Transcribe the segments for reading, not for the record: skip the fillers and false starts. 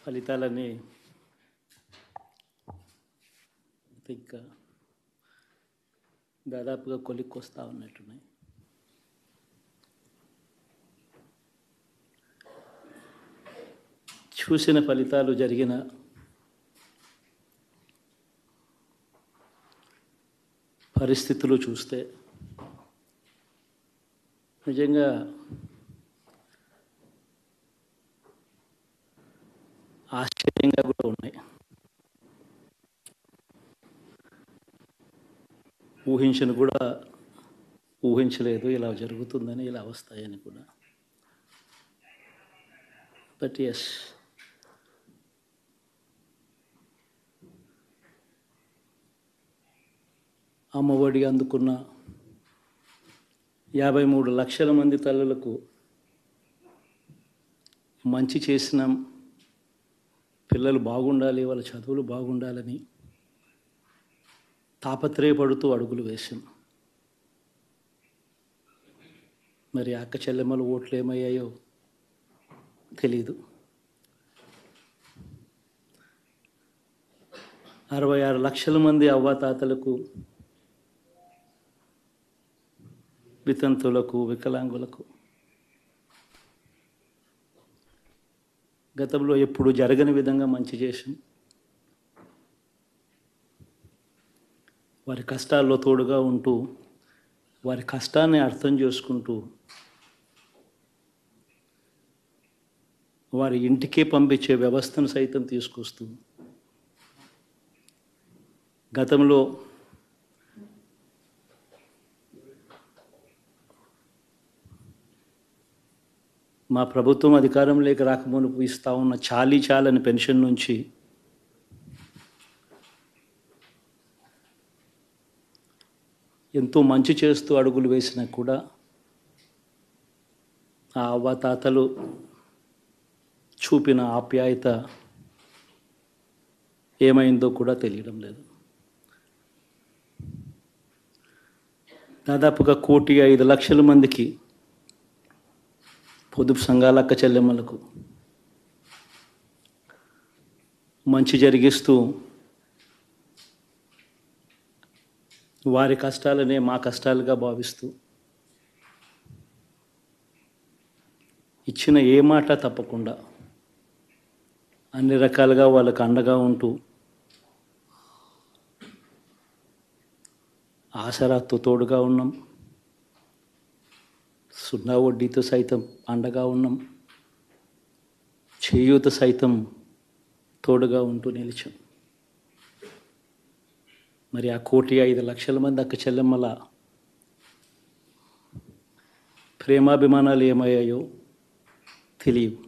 ఫలితాలన్నీ ఇంకా దాదాపుగా కొలిక్కొస్తా ఉన్నట్టున్నాయి. చూసిన ఫలితాలు జరిగిన పరిస్థితులు చూస్తే నిజంగా ఆశ్చర్యంగా కూడా ఉన్నాయి. ఊహించలేదు ఇలా జరుగుతుందని, ఇలా వస్తాయని కూడా. బట్ ఎస్, అమ్మఒడి అందుకున్న 53 లక్షల మంది తల్లులకు మంచి చేసినాం, పిల్లలు బాగుండాలి, వాళ్ళ చదువులు బాగుండాలని తాపత్రయపడుతూ అడుగులు వేశాం. మరి అక్క చెల్లెమ్మల ఓట్లు ఏమయ్యాయో తెలీదు. 66 లక్షల మంది అవ్వాతాతలకు, వితంతులకు, వికలాంగులకు గతంలో ఎప్పుడు జరగని విధంగా మంచి చేశాం. వారి కష్టాల్లో తోడుగా ఉంటూ, వారి కష్టాన్ని అర్థం చేసుకుంటూ, వారి ఇంటికే పంపించే వ్యవస్థను సైతం తీసుకొస్తూ, గతంలో మా ప్రభుత్వం అధికారంలోకి రాకమునుపు ఇస్తా ఉన్న చాలని పెన్షన్ నుంచి ఎంతో మంచి చేస్తూ అడుగులు వేసినా కూడా ఆ అవ్వాతాతలు చూపిన ఆప్యాయత ఏమైందో కూడా తెలియడం లేదు. దాదాపుగా 1,05,00,000 మందికి పొదుపు సంఘాల అక్క చెల్లెమ్మలకు మంచి జరిగిస్తూ, వారి కష్టాలనే మా కష్టాలుగా భావిస్తూ, ఇచ్చిన ఏ మాట తప్పకుండా అన్ని రకాలుగా వాళ్ళకు అండగా ఉంటూ, ఆసరాతో తోడుగా ఉన్నాం, సున్నా వడ్డీతో సైతం అండగా ఉన్నాం, చేయూత సైతం తోడుగా ఉంటూ నిలిచాం. మరి ఆ 1,05,00,000 మంది అక్క చెల్లెమ్మల ప్రేమాభిమానాలు ఏమయ్యాయో తెలియవు.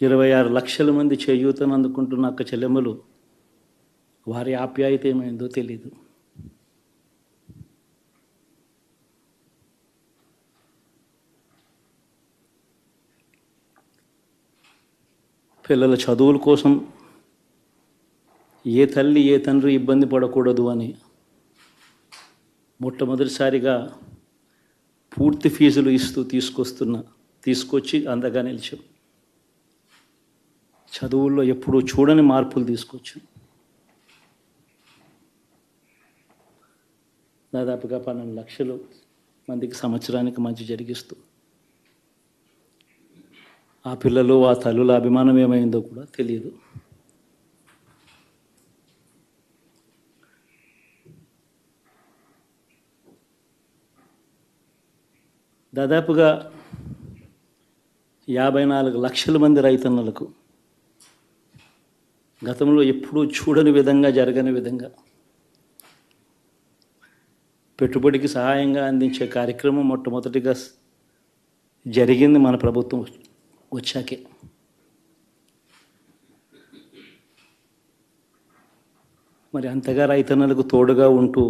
26 లక్షల మంది చేయూతను అందుకుంటున్న అక్క చెల్లెమ్మలు, వారి ఆప్యాయత ఏమైందో తెలీదు. పిల్లల చదువుల కోసం ఏ తల్లి ఏ తండ్రి ఇబ్బంది పడకూడదు అని మొట్టమొదటిసారిగా పూర్తి ఫీజులు ఇస్తూ తీసుకొచ్చి అందగా నిలిచాం. చదువుల్లో ఎప్పుడూ చూడని మార్పులు తీసుకొచ్చాం. దాదాపుగా 12 లక్షల మందికి సంవత్సరానికి మంచి జరిగిస్తూ, ఆ పిల్లలు ఆ తల్లుల అభిమానం ఏమైందో కూడా తెలియదు. దాదాపుగా 54 లక్షల మంది రైతన్నలకు గతంలో ఎప్పుడూ చూడని విధంగా, జరగని విధంగా పెట్టుబడికి సహాయంగా అందించే కార్యక్రమం మొట్టమొదటిగా జరిగింది మన ప్రభుత్వం వచ్చాకే. మరి అంతగా రైతన్నలకు తోడుగా ఉంటూ,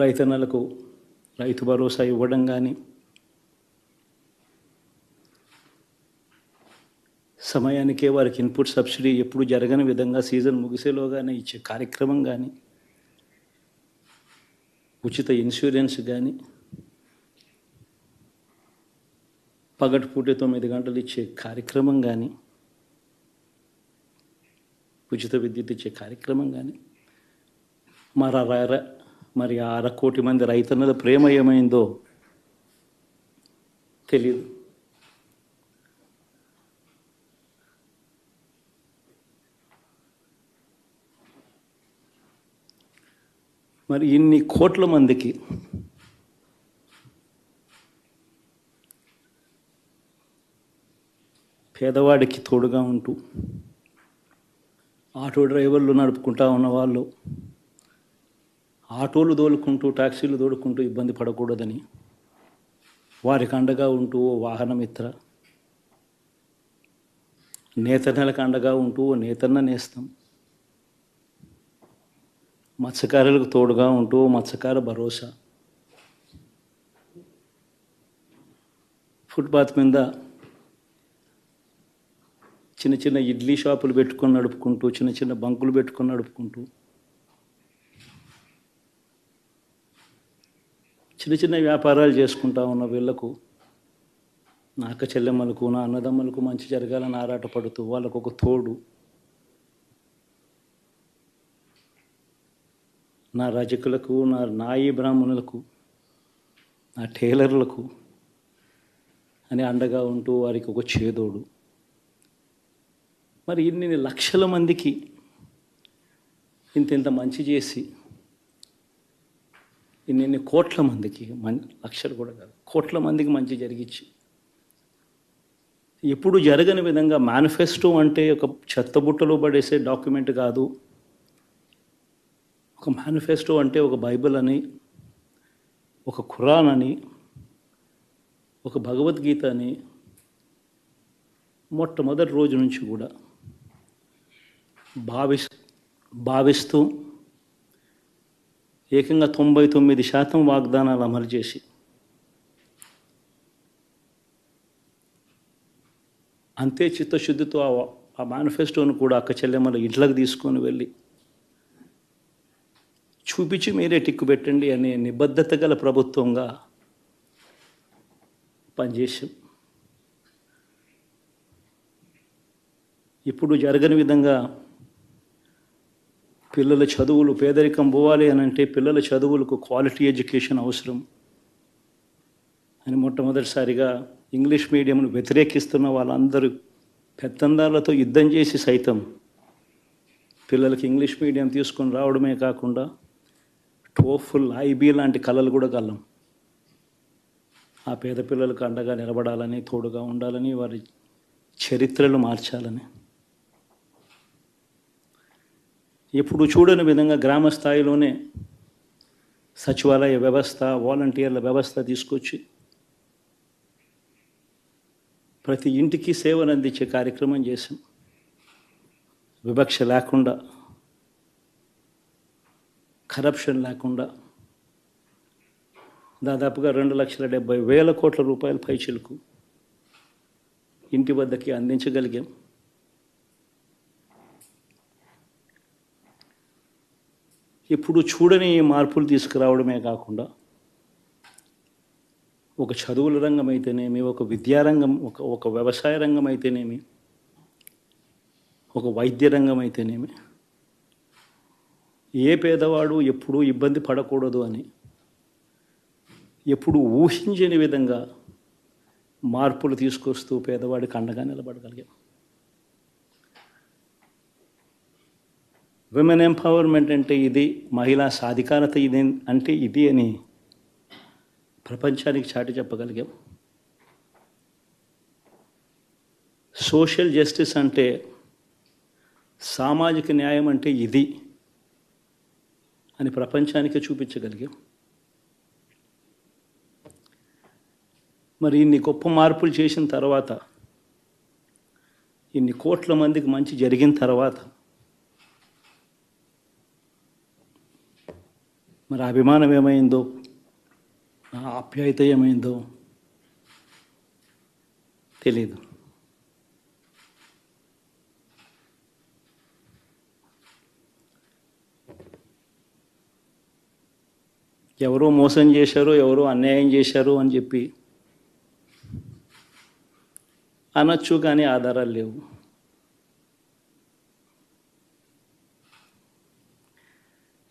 రైతన్నలకు రైతు భరోసా ఇవ్వడం కానీ, సమయానికే వారికి ఇన్పుట్ సబ్సిడీ ఎప్పుడు జరగని విధంగా సీజన్ ముగిసేలోగానే ఇచ్చే కార్యక్రమం కానీ, ఉచిత ఇన్సూరెన్స్ కానీ, పగటిపూట 9 గంటలు ఇచ్చే కార్యక్రమం కానీ, ఉచిత విద్యుత్ ఇచ్చే కార్యక్రమం కానీ, మరి ఆ 1,00,00,000 మంది రైతన్నల ప్రేమ ఏమైందో తెలియదు. మరి ఇన్ని కోట్ల మందికి పేదవాడికి తోడుగా ఉంటూ ఆటో డ్రైవర్లు నడుపుకుంటా ఉన్నవాళ్ళు ఆటోలు తోలుకుంటూ టాక్సీలు తోలుకుంటూ ఇబ్బంది పడకూడదని వారికి అండగా ఉంటూ ఓ వాహనమిత్ర, నేతన్నలకు అండగా ఉంటూ ఓ నేతన్న నేస్తం, మత్స్యకారులకు తోడుగా ఉంటూ మత్స్యకార భరోసా, ఫుట్పాత్ మీద చిన్న చిన్న ఇడ్లీ షాపులు పెట్టుకొని నడుపుకుంటూ, చిన్న చిన్న బంకులు పెట్టుకొని నడుపుకుంటూ, చిన్న చిన్న వ్యాపారాలు చేసుకుంటా ఉన్న వీళ్లకు, నా అక్క చెల్లెమ్మలకు, నా అన్నదమ్మలకు మంచి జరగాలని ఆరాటపడుతూ వాళ్ళకు ఒక తోడు, నా రజకులకు, నా నాయి బ్రాహ్మణులకు, నా టైలర్లకు అని అండగా ఉంటూ వారికి ఒక చేదోడు. మరి ఇన్ని లక్షల మందికి ఇంత మంచి చేసి, ఇన్ని కోట్ల మందికి, లక్షలు కూడా కాదు, కోట్ల మందికి మంచి జరిగించి, ఎప్పుడు జరగని విధంగా మేనిఫెస్టో అంటే ఒక చెత్తబుట్టలో పడేసే డాక్యుమెంట్ కాదు. ఒక మేనిఫెస్టో అంటే ఒక బైబిల్ అని, ఒక ఖురాన్ అని, ఒక భగవద్గీత అని మొట్టమొదటి రోజు నుంచి కూడా భావిస్తూ ఏకంగా 99% వాగ్దానాలు అమలు చేసి, అంతే చిత్తశుద్ధితో ఆ మేనిఫెస్టోను కూడా అక్క చెల్లెమ్మల ఇంట్లోకి తీసుకొని వెళ్ళి చూపించి మీరే టిక్కు పెట్టండి అనే నిబద్ధత గల ప్రభుత్వంగా పనిచేసాం. ఇప్పుడు జరగని విధంగా పిల్లల చదువులు, పేదరికం పోవాలి అని అంటే పిల్లల చదువులకు క్వాలిటీ ఎడ్యుకేషన్ అవసరం అని మొట్టమొదటిసారిగా ఇంగ్లీష్ మీడియంను వ్యతిరేకిస్తున్న వాళ్ళందరూ పెత్తందారులతో యుద్ధం చేసి సైతం పిల్లలకి ఇంగ్లీష్ మీడియం తీసుకొని రావడమే కాకుండా టోఫుల్, ఐబీ లాంటి కళలు కూడా కలం. ఆ పేద పిల్లలకు అండగా నిలబడాలని, తోడుగా ఉండాలని, వారి చరిత్రలు మార్చాలని, ఎప్పుడు చూడని విధంగా గ్రామ స్థాయిలోనే సచివాలయ వ్యవస్థ, వాలంటీర్ల వ్యవస్థ తీసుకొచ్చి ప్రతి ఇంటికి సేవను అందించే కార్యక్రమం చేశాం. వివక్ష లేకుండా, కరప్షన్ లేకుండా దాదాపుగా 2,70,000 కోట్ల రూపాయల పైచిలకు ఇంటి వద్దకి అందించగలిగాం. ఇప్పుడు చూడని మార్పులు తీసుకురావడమే కాకుండా ఒక చదువుల రంగం అయితేనేమి, ఒక విద్యారంగం, ఒక వ్యవసాయ రంగం అయితేనేమి, ఒక వైద్య రంగం అయితేనేమి, ఏ పేదవాడు ఎప్పుడూ ఇబ్బంది పడకూడదు అని ఎప్పుడు ఊహించని విధంగా మార్పులు తీసుకొస్తూ పేదవాడికి అండగా నిలబడగలిగాం. విమెన్ ఎంపవర్మెంట్ అంటే ఇది, మహిళా సాధికారత ఇది అంటే ఇది అని ప్రపంచానికి చాటి చెప్పగలిగాం. సోషల్ జస్టిస్ అంటే, సామాజిక న్యాయం అంటే ఇది అని ప్రపంచానికి చూపించగలిగాం. మరి ఇన్ని గొప్ప మార్పులు చేసిన తర్వాత, ఇన్ని కోట్ల మందికి మంచి జరిగిన తర్వాత మరి అభిమానం ఏమైందో, ఆ ఆప్యాయత ఏమైందో తెలీదు. ఎవరో మోసం చేశారో, ఎవరో అన్యాయం చేశారో అని చెప్పి అనొచ్చు, కానీ ఆధారాలు లేవు.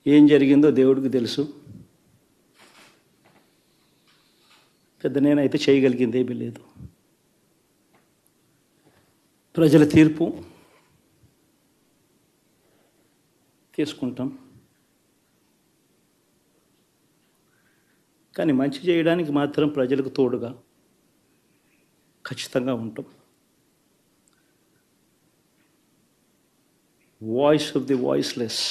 ఏం జరిగిందో దేవుడికి తెలుసు. పెద్ద నేనైతే చేయగలిగింది ఏమీ లేదు. ప్రజల తీర్పు తీసుకుంటాం, కానీ మంచి చేయడానికి మాత్రం ప్రజలకు తోడుగా ఖచ్చితంగా ఉంటాం. వాయిస్ ఆఫ్ ది వాయిస్లెస్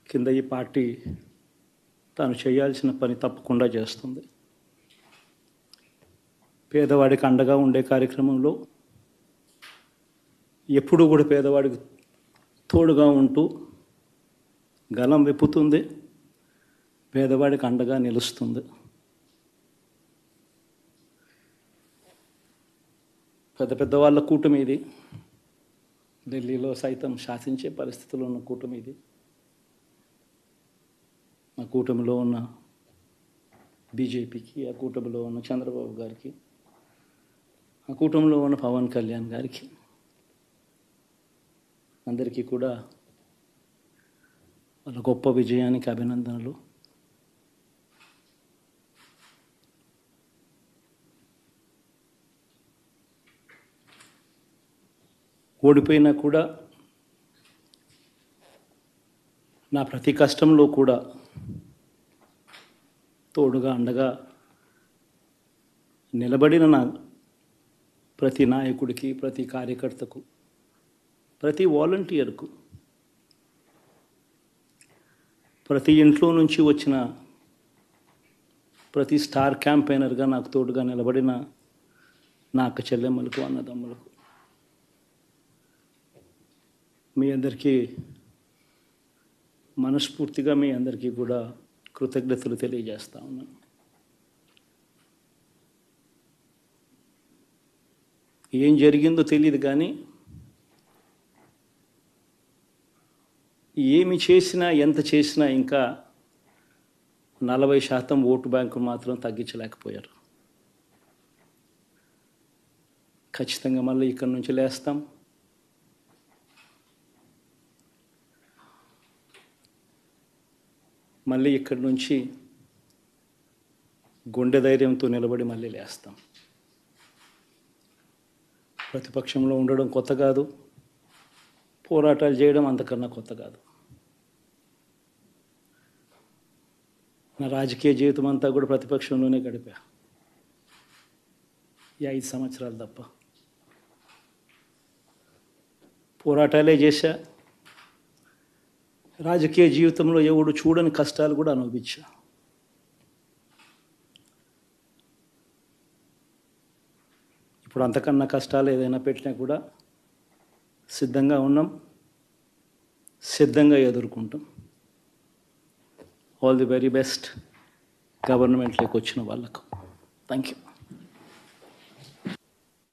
కింద ఈ పార్టీ తాను చేయాల్సిన పని తప్పకుండా చేస్తుంది. పేదవాడికి అండగా ఉండే కార్యక్రమంలో ఎప్పుడూ కూడా పేదవాడికి తోడుగా ఉంటూ గలం విప్పుతుంది, పేదవాడికి అండగా నిలుస్తుంది. పెద్ద పెద్ద వాళ్ళ కూటమి ఇది, ఢిల్లీలో సైతం శాసించే పరిస్థితుల్లో ఉన్న కూటమి ఇది. ఆ కూటమిలో ఉన్న బీజేపీకి, ఆ కూటమిలో ఉన్న చంద్రబాబు గారికి, ఆ కూటమిలో ఉన్న పవన్ కళ్యాణ్ గారికి, అందరికీ కూడా వాళ్ళ గొప్ప విజయానికి అభినందనలు. ఓడిపోయినా కూడా నా ప్రతి కష్టంలో కూడా తోడుగా అండగా నిలబడిన నా ప్రతి నాయకుడికి, ప్రతి కార్యకర్తకు, ప్రతి వాలంటీర్కు, ప్రతి ఇంట్లో నుంచి వచ్చిన ప్రతి స్టార్ క్యాంపెయినర్గా నాకు తోడుగా నిలబడిన నా అక్క చెల్లెమ్మలకు, అన్నదమ్ములకు, మీ అందరికీ మనస్ఫూర్తిగా మీ అందరికీ కూడా కృతజ్ఞతలు తెలియజేస్తా ఉన్నాను. ఏం జరిగిందో తెలియదు, కానీ ఏమి చేసినా, ఎంత చేసినా ఇంకా 40% ఓటు బ్యాంకు మాత్రం తగ్గించలేకపోయారు. ఖచ్చితంగా మళ్ళీ ఇక్కడి నుంచి లేస్తాం. మళ్ళీ ఇక్కడి నుంచి గుండె ధైర్యంతో నిలబడి మళ్ళీ లేస్తాం. ప్రతిపక్షంలో ఉండడం కొత్త కాదు, పోరాటాలు చేయడం అంతకన్నా కొత్త కాదు. నా రాజకీయ జీవితం అంతా కూడా ప్రతిపక్షంలోనే గడిపా, ఈ 5 సంవత్సరాలు తప్ప. పోరాటాలే చేశా, రాజకీయ జీవితంలో ఎవడు చూడని కష్టాలు కూడా అనుభవించా. ఇప్పుడు అంతకన్నా కష్టాలు ఏదైనా పెట్టినా కూడా సిద్ధంగా ఉన్నాం, సిద్ధంగా ఎదుర్కొంటాం. ఆల్ ది వెరీ బెస్ట్ గవర్నమెంట్లోకి వచ్చిన వాళ్ళకు. Thank you.